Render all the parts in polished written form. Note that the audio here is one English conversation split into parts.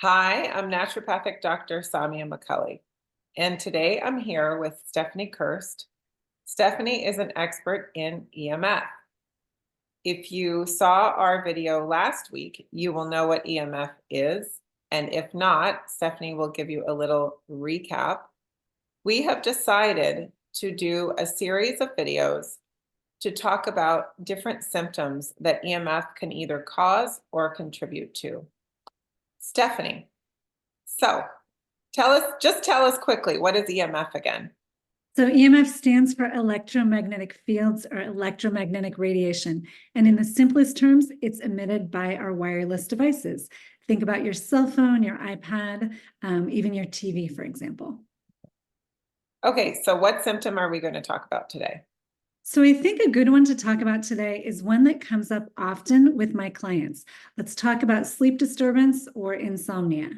Hi, I'm Naturopathic Dr. Samia McCully, and today I'm here with Stephanie Kirst. Stephanie is an expert in EMF. If you saw our video last week, you will know what EMF is, and if not, Stephanie will give you a little recap. We have decided to do a series of videos to talk about different symptoms that EMF can either cause or contribute to. Stephanie, so tell us quickly, what is EMF again? So EMF stands for electromagnetic fields or electromagnetic radiation. And in the simplest terms, it's emitted by our wireless devices. Think about your cell phone, your iPad, even your TV, for example. Okay, so what symptom are we going to talk about today? So I think a good one to talk about today is one that comes up often with my clients. Let's talk about sleep disturbance or insomnia.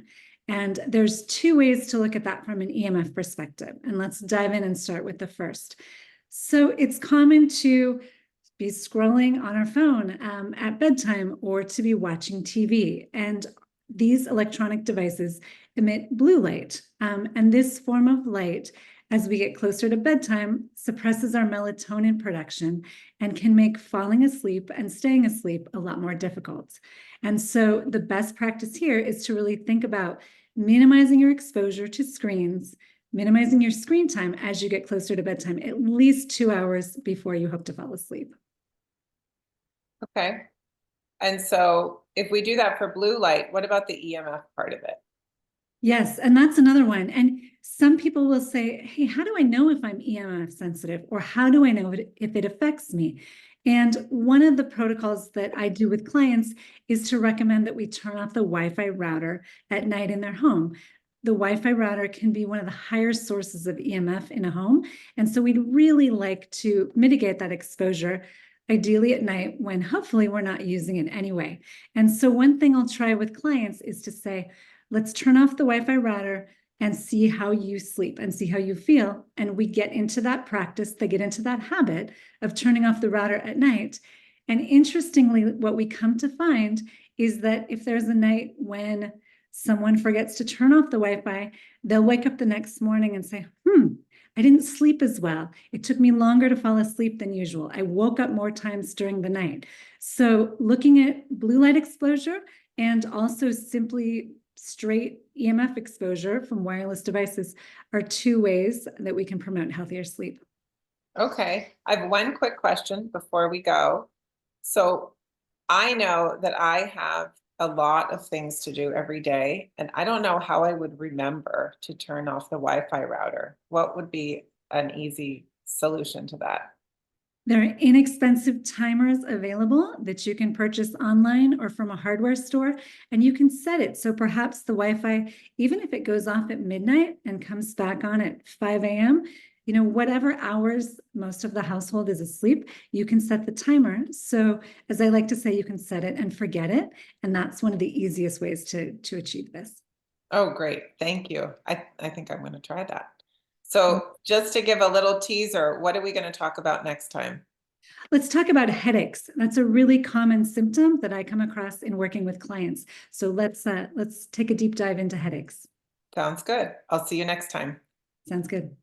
And there's two ways to look at that from an EMF perspective. And let's dive in and start with the first. So it's common to be scrolling on our phone at bedtime or to be watching TV. And these electronic devices emit blue light. And this form of light, as we get closer to bedtime, suppresses our melatonin production and can make falling asleep and staying asleep a lot more difficult. And so the best practice here is to really think about minimizing your exposure to screens, minimizing your screen time as you get closer to bedtime, at least 2 hours before you hope to fall asleep. Okay. And so if we do that for blue light, what about the EMF part of it? Yes, and that's another one. And some people will say, hey, how do I know if I'm EMF sensitive? Or how do I know if it affects me? And one of the protocols that I do with clients is to recommend that we turn off the Wi-Fi router at night in their home. The Wi-Fi router can be one of the higher sources of EMF in a home. And so we'd really like to mitigate that exposure, ideally at night when hopefully we're not using it anyway. And so one thing I'll try with clients is to say, let's turn off the Wi-Fi router and see how you sleep and see how you feel. And we get into that practice, they get into that habit of turning off the router at night. And interestingly, what we come to find is that if there's a night when someone forgets to turn off the Wi-Fi, they'll wake up the next morning and say, I didn't sleep as well. It took me longer to fall asleep than usual. I woke up more times during the night. So looking at blue light exposure and also simply straight EMF exposure from wireless devices are two ways that we can promote healthier sleep. Okay, I have one quick question before we go. So I know that I have a lot of things to do every day, and I don't know how I would remember to turn off the Wi-Fi router. What would be an easy solution to that? There are inexpensive timers available that you can purchase online or from a hardware store, and you can set it. So perhaps the Wi-Fi, even if it goes off at midnight and comes back on at 5 a.m., whatever hours most of the household is asleep, you can set the timer. So as I like to say, you can set it and forget it. And that's one of the easiest ways to achieve this. Oh, great. Thank you. I think I'm going to try that. So just to give a little teaser, what are we going to talk about next time? Let's talk about headaches. That's a really common symptom that I come across in working with clients. So let's take a deep dive into headaches. Sounds good. I'll see you next time. Sounds good.